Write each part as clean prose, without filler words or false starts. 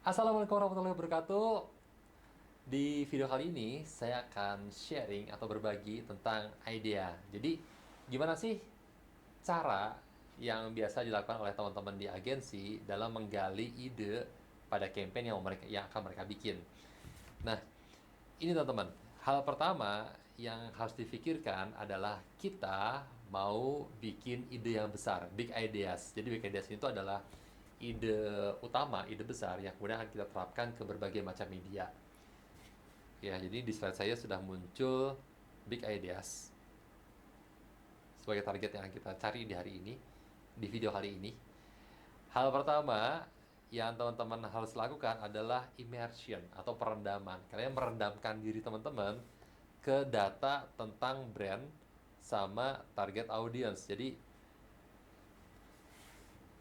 Assalamualaikum warahmatullahi wabarakatuh. Di video kali ini saya akan sharing atau berbagi tentang idea. Jadi, gimana sih cara yang biasa dilakukan oleh teman-teman di agensi dalam menggali ide pada campaign yang akan mereka bikin. Nah, ini teman-teman, hal pertama yang harus difikirkan adalah kita mau bikin ide yang besar, big ideas. Jadi big ideas itu adalah ide utama, ide besar yang kemudian akan kita terapkan ke berbagai macam media. Ya, jadi di slide saya sudah muncul big ideas sebagai target yang kita cari di hari ini, di video kali ini. Hal pertama yang teman-teman harus lakukan adalah immersion atau perendaman. Kalian merendamkan diri teman-teman ke data tentang brand sama target audience. Jadi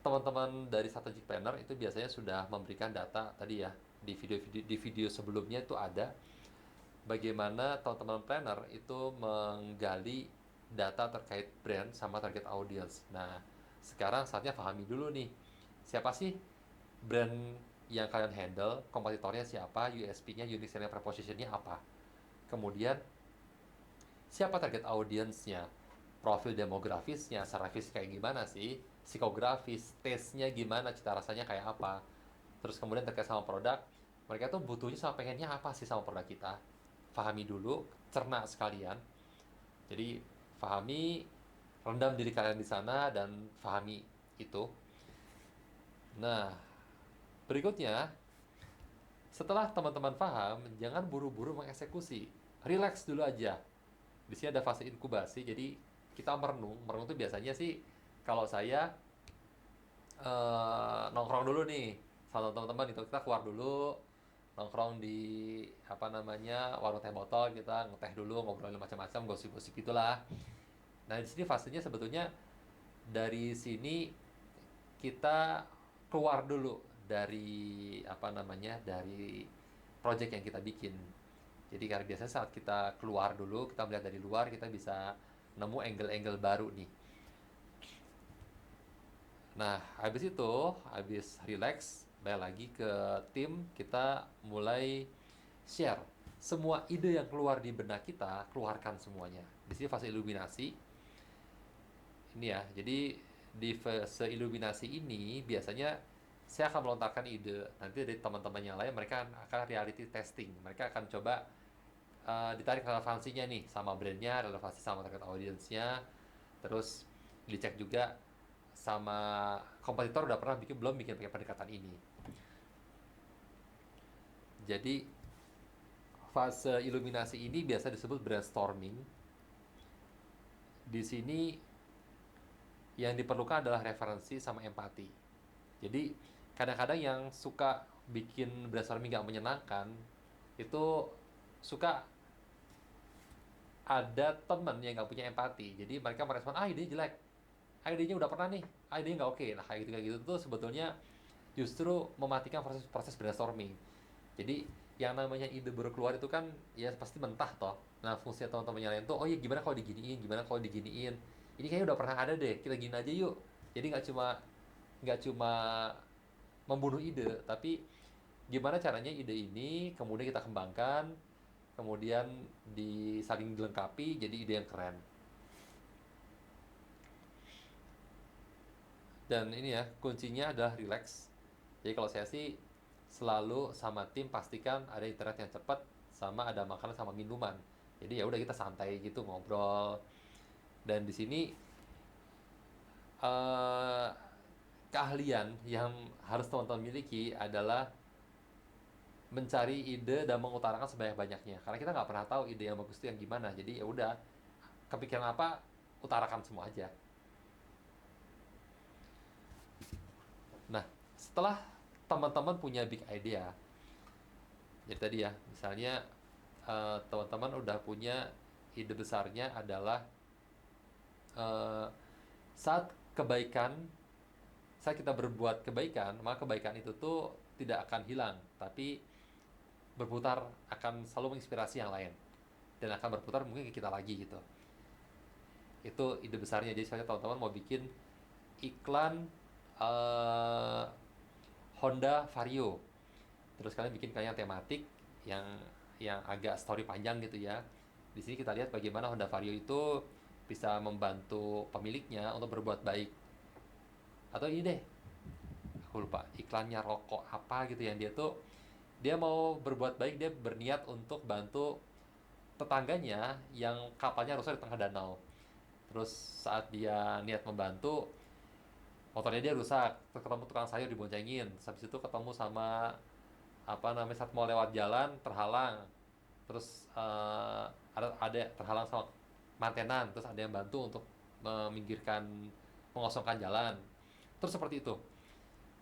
teman-teman dari strategic planner itu biasanya sudah memberikan data tadi ya di video sebelumnya itu ada bagaimana teman-teman planner itu menggali data terkait brand sama target audience. Nah, sekarang saatnya pahami dulu nih, siapa sih brand yang kalian handle, kompetitornya siapa, USP-nya, unique selling proposition-nya apa. Kemudian, siapa target audience-nya, profil demografisnya, secara fisik kayak gimana sih, psikografis, taste-nya gimana, cita rasanya kayak apa. Terus kemudian terkait sama produk, mereka tuh butuhnya sama pengennya apa sih sama produk kita. Pahami dulu, cerna sekalian. Jadi pahami, rendam diri kalian di sana dan pahami itu. Nah, berikutnya, setelah teman-teman paham, jangan buru-buru mengeksekusi. Relax dulu aja. Di sini ada fase inkubasi, jadi kita merenung. Merenung itu biasanya sih, kalau saya nongkrong dulu nih sama teman-teman itu, kita keluar dulu, nongkrong di apa namanya warung teh botol, kita ngeteh dulu, ngobrolin macam-macam, gosip-gosip itulah. Nah, di sini fasenya sebetulnya dari sini kita keluar dulu dari apa namanya dari project yang kita bikin. Jadi karena biasanya saat kita keluar dulu, kita melihat dari luar, kita bisa nemu angle-angle baru nih. Nah, habis relax, balik lagi ke tim, kita mulai share semua ide yang keluar di benak kita, keluarkan semuanya. Di sini fase iluminasi. Ini ya, jadi di fase iluminasi ini biasanya saya akan melontarkan ide. Nanti dari teman-teman yang lain mereka akan reality testing. Mereka akan coba ditarik relevansinya nih sama brandnya, relevansi sama target audiensnya, terus dicek juga sama kompetitor udah pernah bikin belum bikin pakai pendekatan ini. Jadi fase iluminasi ini biasa disebut brainstorming. Di sini yang diperlukan adalah referensi sama empati. Jadi kadang-kadang yang suka bikin brainstorming gak menyenangkan itu suka ada temen yang gak punya empati. Jadi mereka merespon, idenya jelek, idenya udah pernah nih, idenya nggak oke. Nah kayak gitu tuh sebetulnya justru mematikan proses brainstorming. Jadi yang namanya ide baru keluar itu kan ya pasti mentah toh. Nah fungsinya teman-teman yang lain tuh, oh iya gimana kalau diginiin, gimana kalau diginiin. Ini kayaknya udah pernah ada deh, kita gini aja yuk. Jadi nggak cuma membunuh ide, tapi gimana caranya ide ini kemudian kita kembangkan, kemudian saling dilengkapi jadi ide yang keren. Dan ini ya, kuncinya adalah relax. Jadi kalau saya sih selalu sama tim pastikan ada internet yang cepat sama ada makanan sama minuman. Jadi ya udah kita santai gitu ngobrol. Dan di sini eh, keahlian yang harus teman-teman miliki adalah mencari ide dan mengutarakan sebanyak-banyaknya. Karena kita nggak pernah tahu ide yang bagus itu yang gimana. Jadi ya udah kepikiran apa utarakan semua aja. Nah, setelah teman-teman punya big idea, jadi tadi ya, misalnya teman-teman udah punya ide besarnya adalah eh, saat kebaikan, saat kita berbuat kebaikan, maka kebaikan itu tuh tidak akan hilang, tapi berputar akan selalu menginspirasi yang lain dan akan berputar mungkin ke kita lagi gitu. Itu ide besarnya. Jadi misalnya teman-teman mau bikin iklan eh, Honda Vario. Terus kalian bikin kayak yang tematik, yang agak story panjang gitu ya. Di sini kita lihat bagaimana Honda Vario itu bisa membantu pemiliknya untuk berbuat baik. Atau ini deh, aku lupa iklannya rokok apa gitu, yang dia mau berbuat baik, dia berniat untuk bantu tetangganya yang kapalnya rusak di tengah danau. Terus saat dia niat membantu, motornya dia rusak, terus ketemu tukang sayur diboncengin, terus habis itu ketemu sama apa namanya, saat mau lewat jalan terhalang, terus ada terhalang sama mantenan, terus ada yang bantu untuk meminggirkan, mengosongkan jalan, terus seperti itu.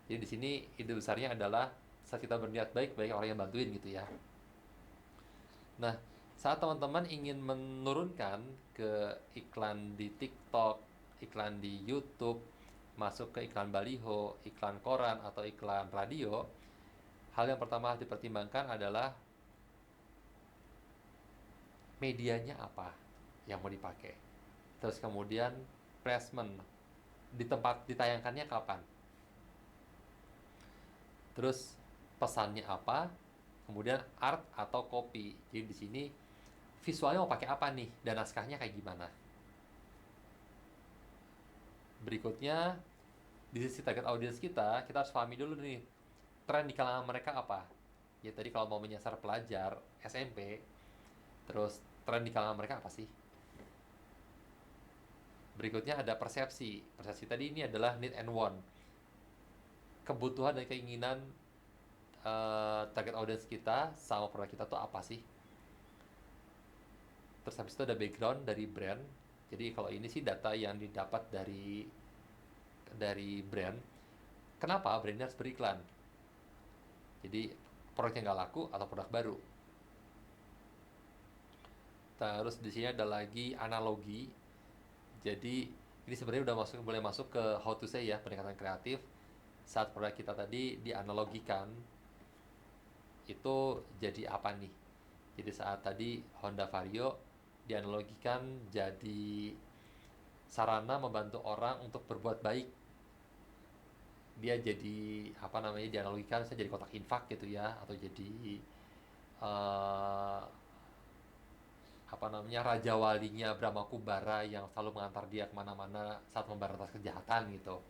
Jadi di sini ide besarnya adalah saat kita berniat baik, banyak orang yang bantuin gitu ya. Nah, saat teman-teman ingin menurunkan ke iklan di TikTok, iklan di YouTube, masuk ke iklan baliho, iklan koran, atau iklan radio, hal yang pertama harus dipertimbangkan adalah medianya apa yang mau dipakai. Terus kemudian placement, di tempat ditayangkannya kapan. Terus pesannya apa, kemudian art atau copy. Jadi di sini visualnya mau pakai apa nih, dan naskahnya kayak gimana. Berikutnya, di sisi target audience kita harus pahami dulu nih, tren di kalangan mereka apa. Ya tadi kalau mau menyasar pelajar SMP, terus tren di kalangan mereka apa sih. Berikutnya ada persepsi. Persepsi tadi ini adalah need and want, kebutuhan dan keinginan target audience kita sama produk kita tuh apa sih. Terus habis itu ada background dari brand. Jadi kalau ini sih data yang didapat dari brand. Kenapa brandnya harus beriklan? Jadi produknya nggak laku atau produk baru. Terus di sini ada lagi analogi. Jadi ini sebenarnya udah boleh masuk ke how to say ya, pendekatan kreatif. Saat produk kita tadi dianalogikan, itu jadi apa nih? Jadi saat tadi Honda Vario dianalogikan jadi sarana membantu orang untuk berbuat baik. Dia jadi apa namanya, dianalogikan saya jadi kotak infak gitu ya, atau jadi eh, apa namanya, raja walinya Brahma Kubara yang selalu mengantar dia kemana-mana saat memberantas kejahatan gitu.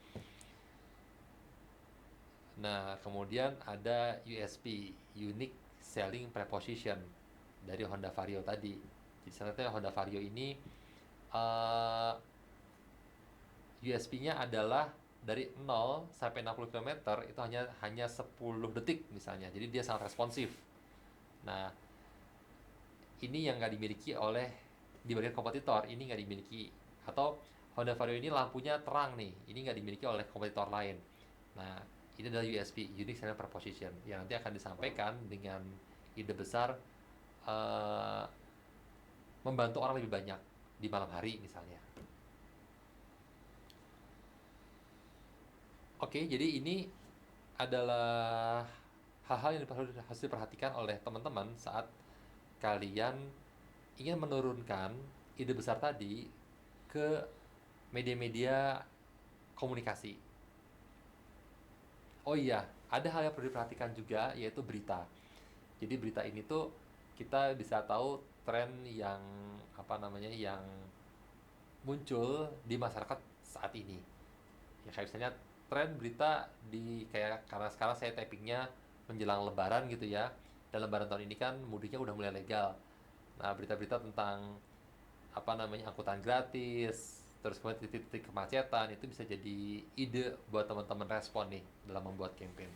Nah, kemudian ada USP, Unique Selling Proposition, dari Honda Vario tadi. Jadi sebenarnya Honda Vario ini USP-nya adalah dari 0 sampai 60 km itu hanya 10 detik misalnya. Jadi dia sangat responsif. Nah, ini yang nggak dimiliki oleh di bagian kompetitor, ini nggak dimiliki. Atau Honda Vario ini lampunya terang nih, ini nggak dimiliki oleh kompetitor lain. Nah, ini adalah USP, Unique Selling Proposition, yang nanti akan disampaikan dengan ide besar uh, membantu orang lebih banyak di malam hari misalnya. Oke, jadi ini adalah hal-hal yang harus diperhatikan oleh teman-teman saat kalian ingin menurunkan ide besar tadi ke media-media komunikasi. Oh iya, ada hal yang perlu diperhatikan juga, yaitu berita. Jadi berita ini tuh kita bisa tahu tren yang apa namanya, yang muncul di masyarakat saat ini. Ya kayak misalnya tren berita di kayak, karena sekarang saya typingnya menjelang lebaran gitu ya. Dan lebaran tahun ini kan mudiknya udah mulai legal. Nah, berita-berita tentang apa namanya, angkutan gratis, terus kemudian titik-titik kemacetan, itu bisa jadi ide buat teman-teman respon nih dalam membuat campaign.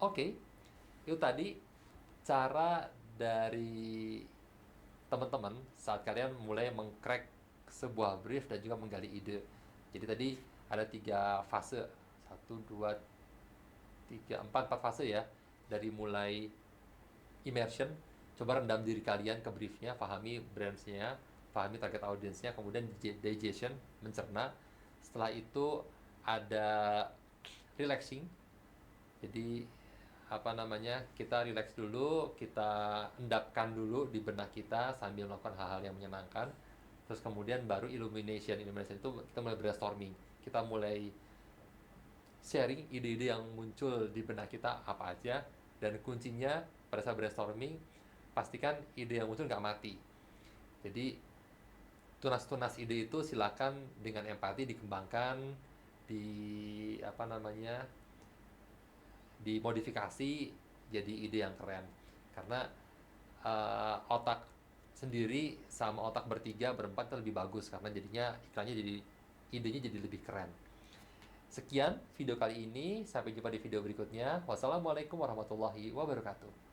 Oke, itu tadi cara dari teman-teman saat kalian mulai mengcrack sebuah brief dan juga menggali ide. Jadi tadi ada 3 fase, 1, 2, 3, 4 fase ya. Dari mulai immersion, coba rendam diri kalian ke briefnya, pahami brandsnya, pahami target audiensnya, kemudian digestion, mencerna. Setelah itu ada relaxing. Jadi apa namanya, kita relax dulu, kita endapkan dulu di benak kita sambil melakukan hal-hal yang menyenangkan. Terus kemudian baru illumination itu kita mulai brainstorming, kita mulai sharing ide-ide yang muncul di benak kita apa aja, dan kuncinya pada saat brainstorming pastikan ide yang muncul nggak mati. Jadi tunas-tunas ide itu silakan dengan empati dikembangkan, di apa namanya, dimodifikasi jadi ide yang keren. Karena otak sendiri sama otak bertiga berempat itu lebih bagus, karena jadinya iklannya jadi, idenya jadi lebih keren. Sekian video kali ini, sampai jumpa di video berikutnya. Wassalamualaikum warahmatullahi wabarakatuh.